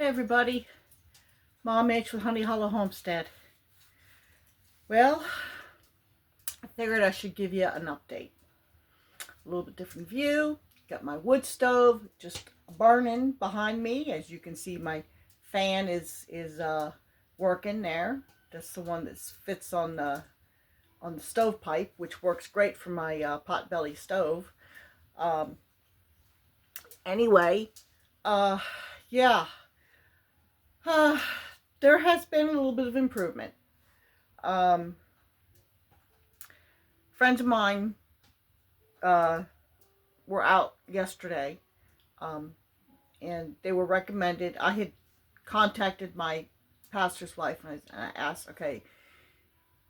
Hey everybody, Mom H with Honey Hollow Homestead. Well, I figured I should give you an update. A little bit different view. Got my wood stove just burning behind me. As you can see, my fan is working there. That's the one that fits on the stovepipe, which works great for my potbelly stove. Um, anyway, uh, yeah, uh, there has been a little bit of improvement. Um, Friends of mine were out yesterday, um, and they were recommended. I had contacted my pastor's wife, and I asked, okay,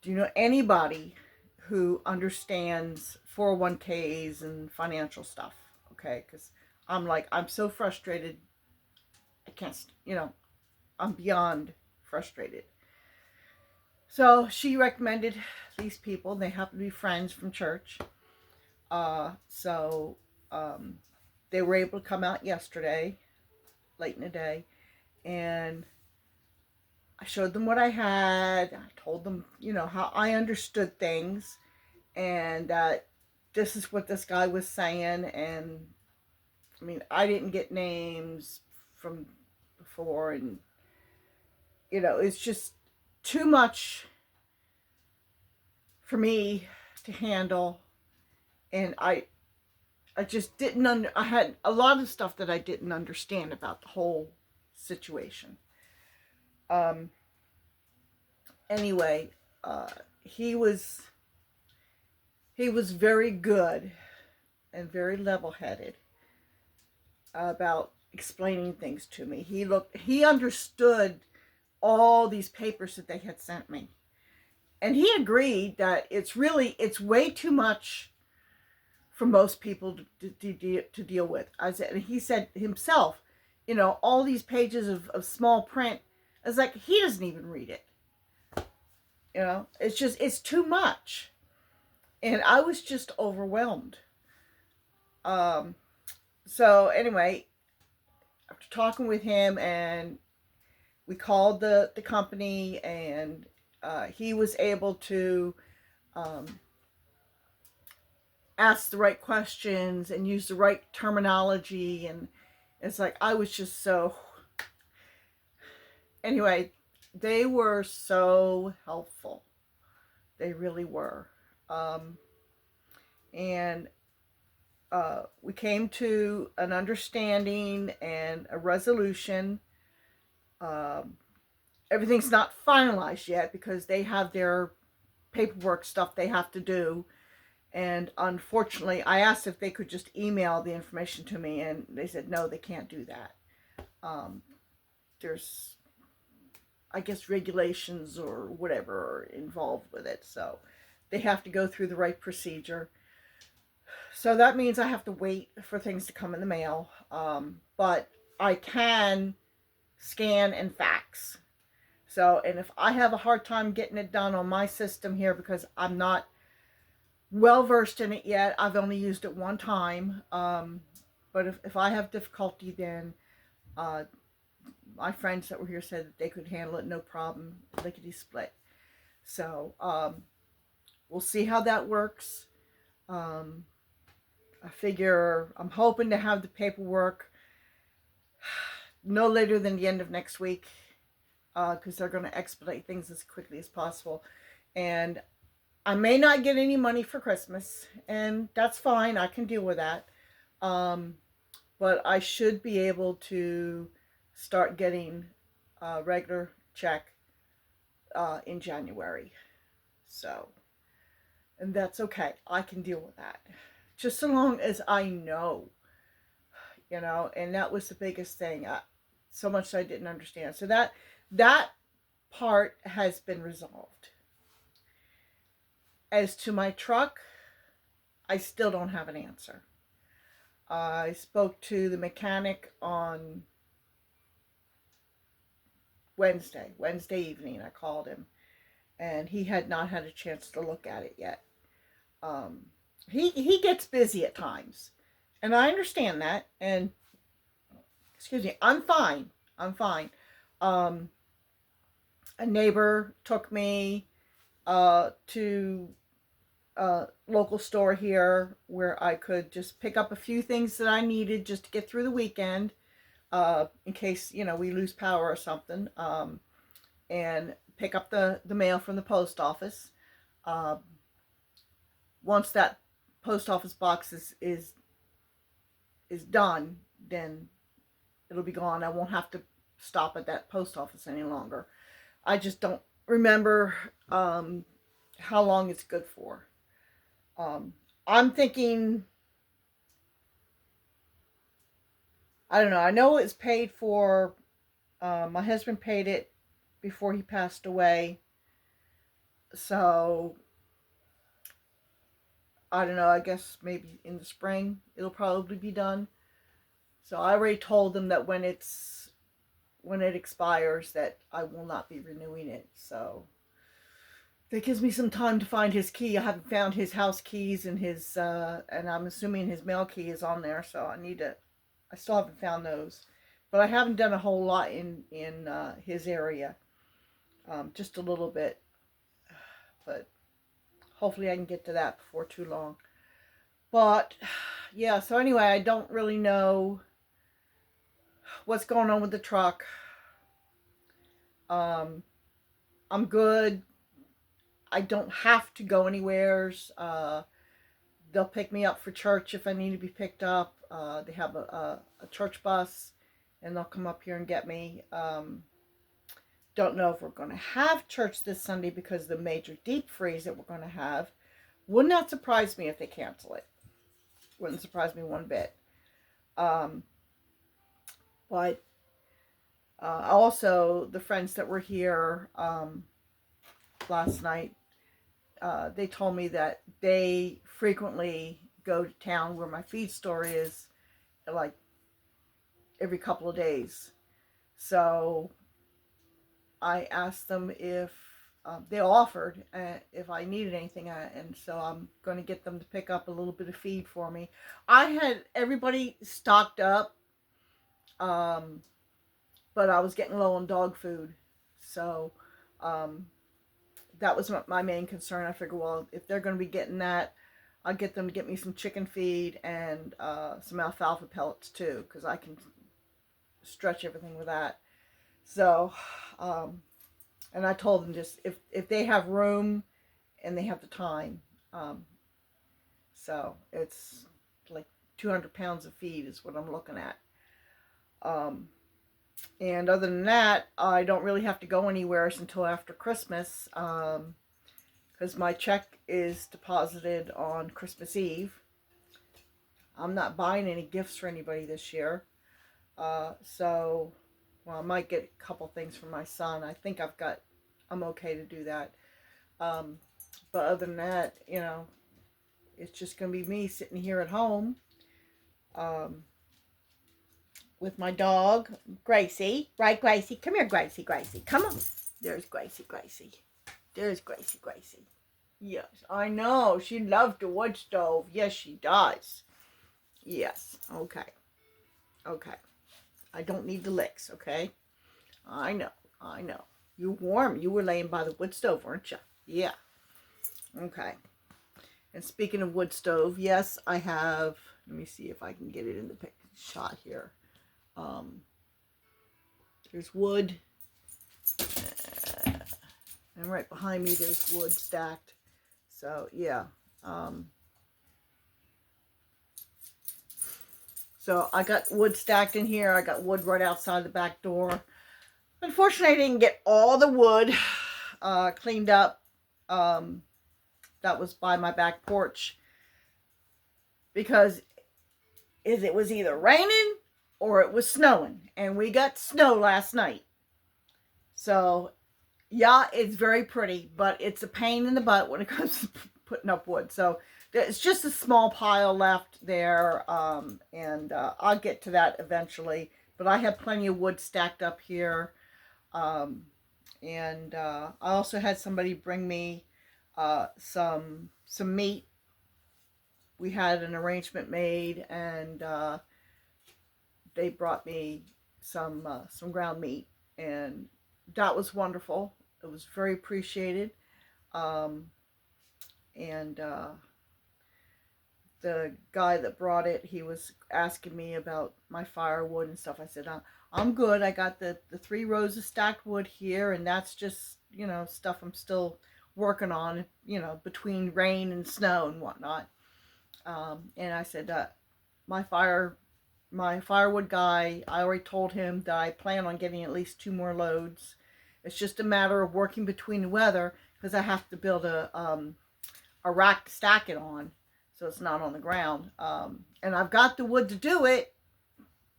do you know anybody who understands 401ks and financial stuff? Okay, because I'm so frustrated. I can't, I'm beyond frustrated. So she recommended these people. They happen to be friends from church. So they were able to come out yesterday, late in the day, and I showed them what I had. I told them, how I understood things, and that this is what this guy was saying. And I mean, I didn't get names from before, and it's just too much for me to handle. And I just didn't I had a lot of stuff that I didn't understand about the whole situation. Um, anyway, uh, he was very good and very level-headed about explaining things to me. He understood all these papers that they had sent me, and he agreed that it's way too much for most people to deal with. He said himself, all these pages of small print. I was like, he doesn't even read it. It's too much. And I was just overwhelmed. So anyway, after talking with him, and we called the company, and he was able to ask the right questions and use the right terminology, and it's like I was just so. Anyway, they were so helpful. They really were. And we came to an understanding and a resolution. Um, Everything's not finalized yet because they have their paperwork stuff they have to do. And unfortunately, I asked if they could just email the information to me, and they said no, they can't do that. There's, I guess, regulations or whatever involved with it, so they have to go through the right procedure. So that means I have to wait for things to come in the mail. But I can scan and fax. So, and if I have a hard time getting it done on my system here because I'm not well versed in it yet, I've only used it one time. But if I have difficulty, then my friends that were here said that they could handle it no problem, lickety split. So we'll see how that works. I figure I'm hoping to have the paperwork no later than the end of next week, because they're going to expedite things as quickly as possible. And I may not get any money for Christmas, and that's fine. I can deal with that. But I should be able to start getting a regular check in January. So, and that's okay. I can deal with that. Just so long as I know, and that was the biggest thing. So much I didn't understand. So that part has been resolved. As to my truck, I still don't have an answer. I spoke to the mechanic on Wednesday evening. I called him, and he had not had a chance to look at it yet. He gets busy at times, and I understand that. And excuse me, I'm fine. I'm fine. Um, a neighbor took me to a local store here where I could just pick up a few things that I needed just to get through the weekend, in case, we lose power or something, and pick up the mail from the post office. Um, Once that post office box is done, then it'll be gone. I won't have to stop at that post office any longer. I just don't remember how long it's good for. I'm thinking, I don't know. I know it's paid for. My husband paid it before he passed away. So I don't know. I guess maybe in the spring it'll probably be done. So I already told them that when it expires that I will not be renewing it. So that gives me some time to find his key. I haven't found his house keys and his and I'm assuming his mail key is on there. So I still haven't found those, but I haven't done a whole lot in his area, just a little bit, but hopefully I can get to that before too long. But yeah, so anyway, I don't really know what's going on with the truck. Um, I'm good. I don't have to go anywheres. They'll pick me up for church if I need to be picked up. They have a church bus, and they'll come up here and get me. Don't know if we're going to have church this Sunday because of the major deep freeze that we're going to have. Would not surprise me if they cancel it. Wouldn't surprise me one bit. But also, the friends that were here last night, they told me that they frequently go to town where my feed store is, like every couple of days. So I asked them if they offered if I needed anything, and so I'm going to get them to pick up a little bit of feed for me. I had everybody stocked up, but I was getting low on dog food, so that was my main concern. I figured, well, if they're going to be getting that, I'll get them to get me some chicken feed and some alfalfa pellets too, because I can stretch everything with that. So, and I told them just if they have room and they have the time, so it's like 200 pounds of feed is what I'm looking at. And other than that, I don't really have to go anywhere until after Christmas, because my check is deposited on Christmas Eve. I'm not buying any gifts for anybody this year. So, well, I might get a couple things for my son. I think I'm okay to do that. But other than that, it's just going to be me sitting here at home with my dog, Gracie. Right, Gracie? Come here, Gracie, Gracie. Come on. There's Gracie, Gracie. There's Gracie, Gracie. Yes, I know. She loves the wood stove. Yes, she does. Yes. Okay. Okay. I don't need the licks, okay? I know. I know. You warm. You were laying by the wood stove, weren't you? Yeah. Okay. And speaking of wood stove, yes, I have. Let me see if I can get it in the shot here. There's wood. And right behind me, there's wood stacked. So, yeah. So I got wood stacked in here. I got wood right outside the back door. Unfortunately, I didn't get all the wood cleaned up. That was by my back porch, because it was either raining or it was snowing, and we got snow last night. So yeah, it's very pretty, but it's a pain in the butt when it comes to putting up wood. So it's just a small pile left there, and I'll get to that eventually. But I have plenty of wood stacked up here, and I also had somebody bring me some meat. We had an arrangement made, and they brought me some ground meat, and that was wonderful. It was very appreciated. Um, and the guy that brought it, he was asking me about my firewood and stuff. I said, I'm good. I got the 3 rows of stacked wood here, and that's just, stuff I'm still working on, between rain and snow and whatnot. And I said, my firewood guy, I already told him that I plan on getting at least 2 more loads. It's just a matter of working between the weather, because I have to build a rack to stack it on, so it's not on the ground. And I've got the wood to do it,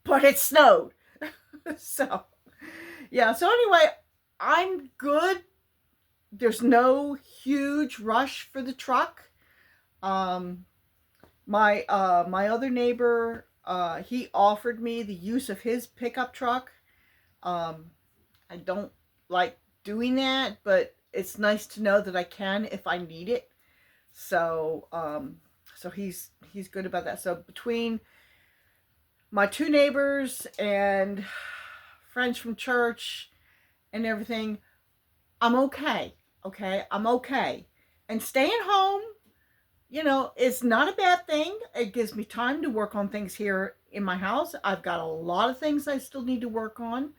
but it snowed. So, yeah. So anyway, I'm good. There's no huge rush for the truck. My other neighbor, he offered me the use of his pickup truck. I don't like doing that, but it's nice to know that I can if I need it. So so he's good about that. So between my 2 neighbors and friends from church and everything, I'm okay. Okay, I'm okay. And staying home, it's not a bad thing. It gives me time to work on things here in my house. I've got a lot of things I still need to work on.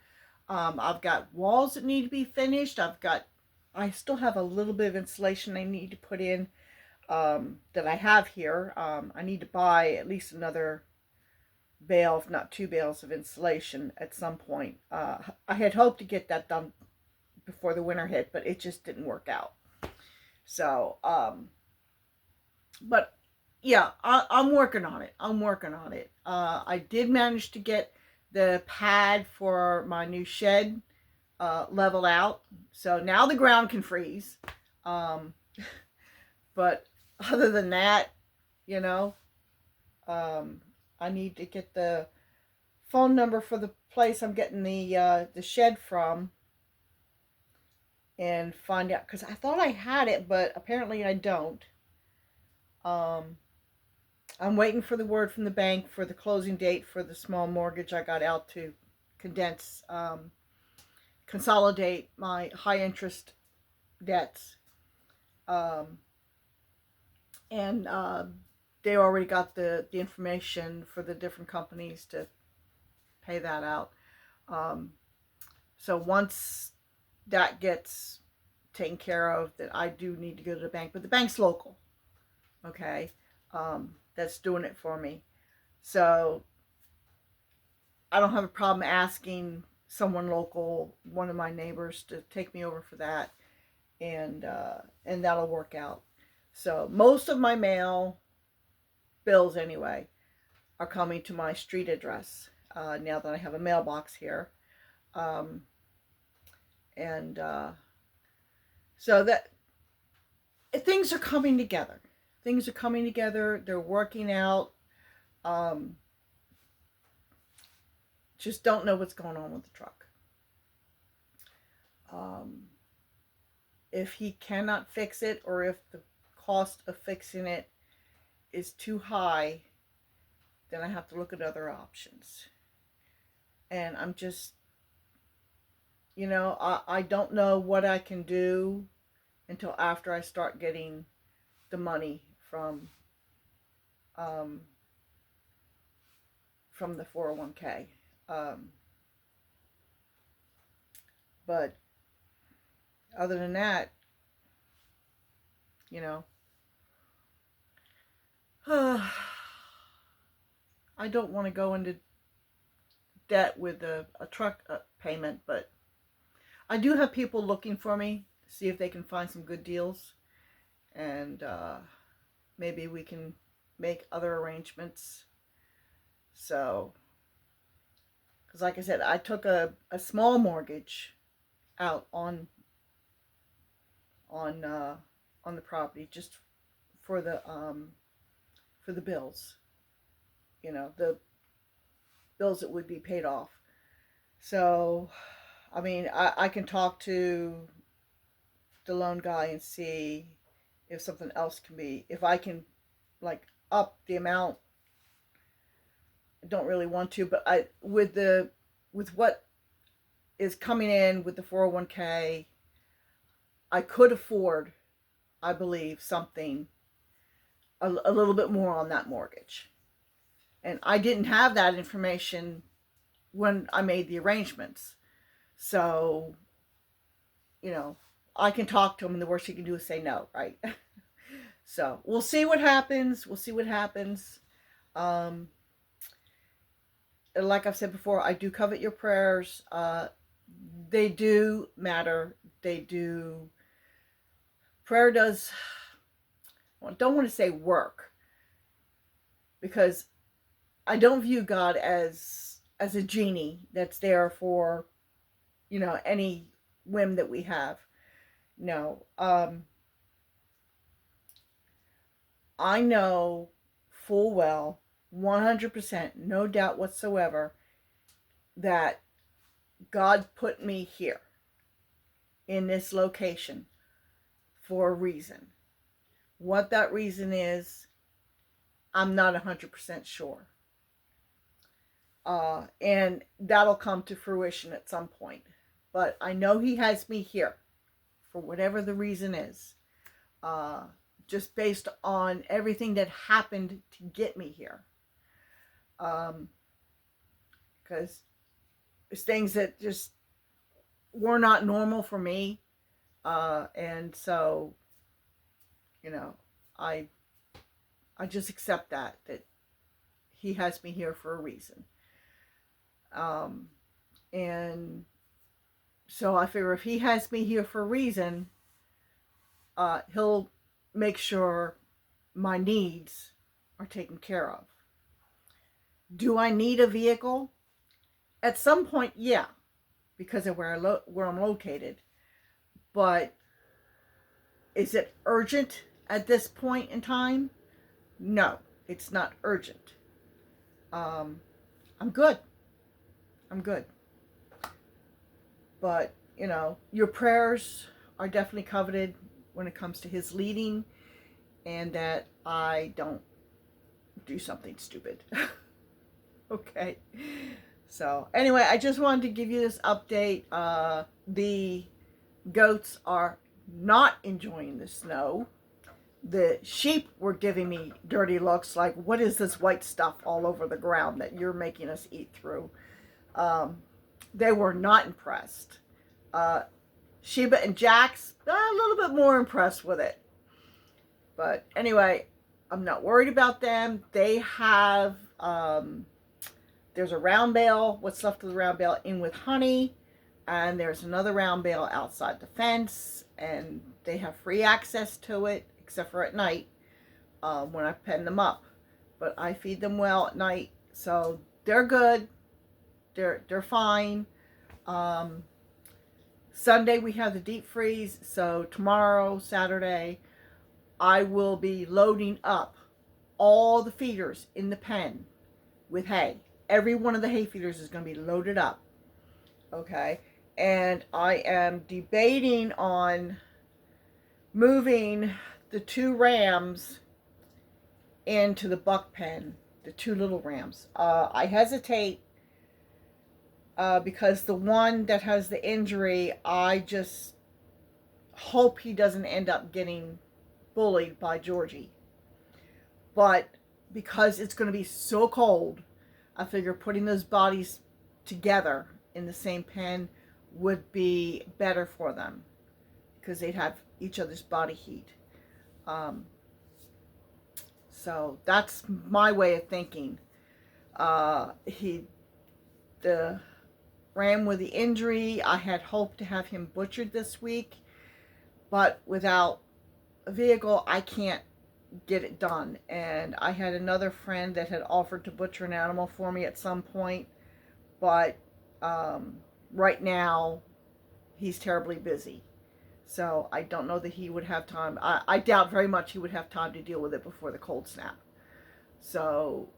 I've got walls that need to be finished. I still have a little bit of insulation I need to put in, that I have here. I need to buy at least another bale, if not 2 bales of insulation at some point. I had hoped to get that done before the winter hit, but it just didn't work out. So, but yeah, I'm working on it. I did manage to get the pad for my new shed leveled out, so now the ground can freeze. But other than that, you know, I need to get the phone number for the place I'm getting the shed from and find out, because I thought I had it, but apparently I don't. I'm waiting for the word from the bank for the closing date for the small mortgage I got out to consolidate my high interest debts. And they already got the information for the different companies to pay that out. So once that gets taken care of, that I do need to go to the bank, but the bank's local. Okay. That's doing it for me. So I don't have a problem asking someone local, one of my neighbors, to take me over for that, and that'll work out. So most of my mail bills, anyway, are coming to my street address now that I have a mailbox here, and so that things are coming together. Things are coming together. They're working out. Just don't know what's going on with the truck. If he cannot fix it, or if the cost of fixing it is too high, then I have to look at other options. And I'm just, I don't know what I can do until after I start getting the money from the 401k. But other than that, I don't want to go into debt with a truck payment, but I do have people looking for me to see if they can find some good deals, and maybe we can make other arrangements. So, because like I said, I took a small mortgage out on the property, just for the bills, the bills that would be paid off. So, I mean, I can talk to the loan guy and see if something else can be, if I can, like, up the amount. I don't really want to, but with the with what is coming in with the 401k, I could afford, I believe, something a little bit more on that mortgage. And I didn't have that information when I made the arrangements. So, you know, I can talk to him, and the worst he can do is say no, right? So we'll see what happens. We'll see what happens. Like I've said before, I do covet your prayers. They do matter. They do. Prayer does. I don't want to say work, because I don't view God as a genie that's there for, you know, any whim that we have. No. I know full well, 100%, no doubt whatsoever, that God put me here in this location for a reason. What that reason is, I'm not 100% sure. And that'll come to fruition at some point. But I know He has me here for whatever the reason is. Just based on everything that happened to get me here. Because there's things that just were not normal for me. And so, you know, I just accept that He has me here for a reason. And so I figure if He has me here for a reason, He'll make sure my needs are taken care of. Do I need a vehicle? At some point, yeah, because of where I'm located. But is it urgent at this point in time? No, it's not urgent. I'm good. I'm good. But, you know, your prayers are definitely coveted when it comes to His leading, and that I don't do something stupid. Okay. So, anyway, I just wanted to give you this update. The goats are not enjoying the snow. The sheep were giving me dirty looks like, what is this white stuff all over the ground that you're making us eat through? They were not impressed. Sheba and Jax, a little bit more impressed with it. But anyway, I'm not worried about them. They have, there's a round bale, what's left of the round bale, in with honey. And there's another round bale outside the fence. And they have free access to it, except for at night, when I pen them up. But I feed them well at night. So they're good. They're fine. Sunday we have the deep freeze. So tomorrow, Saturday, I will be loading up all the feeders in the pen with hay. Every one of the hay feeders is going to be loaded up. Okay. And I am debating on moving the 2 rams into the buck pen. The 2 little rams. I hesitate because the one that has the injury, I just hope he doesn't end up getting bullied by Georgie. But because it's going to be so cold, I figure putting those bodies together in the same pen would be better for them, because they'd have each other's body heat. So that's my way of thinking. The ram with the injury, I had hoped to have him butchered this week, but without a vehicle, I can't get it done. And I had another friend that had offered to butcher an animal for me at some point, but right now he's terribly busy, so I don't know that he would have time. I doubt very much he would have time to deal with it before the cold snap. So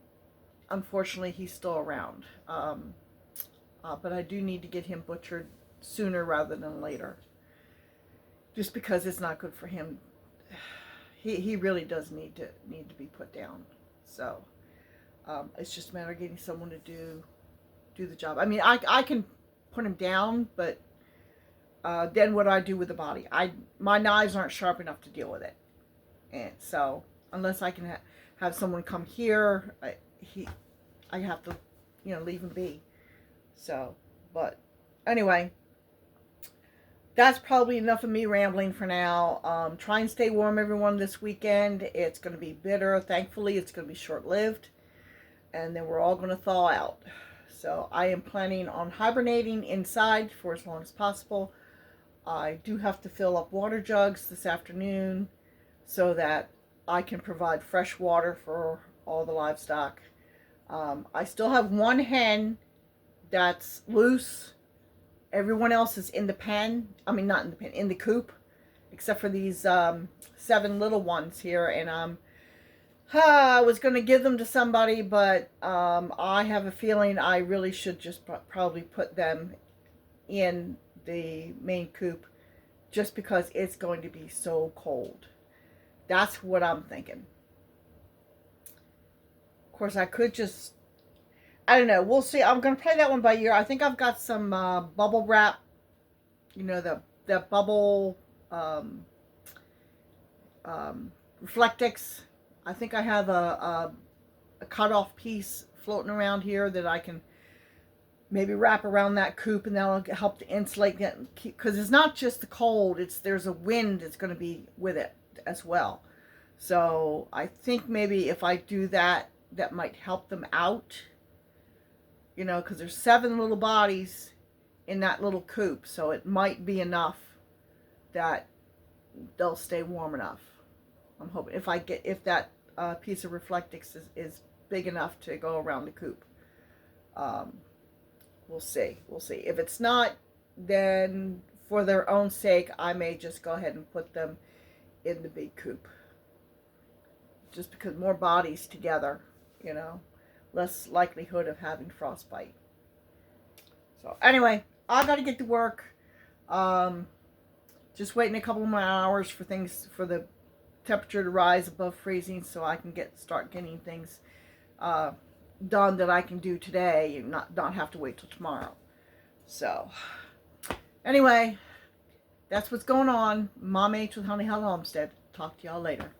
unfortunately he's still around, but I do need to get him butchered sooner rather than later, just because it's not good for him. He really does need to be put down. So it's just a matter of getting someone to do the job. I mean, I can put him down, but then what do I do with the body? My knives aren't sharp enough to deal with it, and so unless I can have someone come here, I have to, leave him be. So, but anyway, that's probably enough of me rambling for now. Try and stay warm, everyone, this weekend. It's going to be bitter. Thankfully, it's going to be short-lived, and then we're all going to thaw out. So I am planning on hibernating inside for as long as possible. I do have to fill up water jugs this afternoon so that I can provide fresh water for all the livestock. I still have one hen that's loose. Everyone else is in the pen. I mean, not in the pen, in the coop, except for these 7 little ones here. And I was going to give them to somebody, but I have a feeling I really should just probably put them in the main coop, just because it's going to be so cold. That's what I'm thinking. Of course, I could just, I don't know. We'll see. I'm going to play that one by ear. I think I've got some bubble wrap, the bubble Reflectix. I think I have a cut-off piece floating around here that I can maybe wrap around that coop, and that'll help to insulate it. Because it's not just the cold, there's a wind that's going to be with it as well. So I think maybe if I do that, that might help them out. Because there's 7 little bodies in that little coop, so it might be enough that they'll stay warm enough. I'm hoping if that piece of Reflectix is big enough to go around the coop. We'll see. If it's not, then for their own sake, I may just go ahead and put them in the big coop. Just because more bodies together, less likelihood of having frostbite. So anyway, I got to get to work. Just waiting a couple more hours for the temperature to rise above freezing, so I can start getting things done that I can do today and not have to wait till tomorrow. So anyway, that's what's going on. Mom H with Honey Hollow Homestead. Talk to y'all later.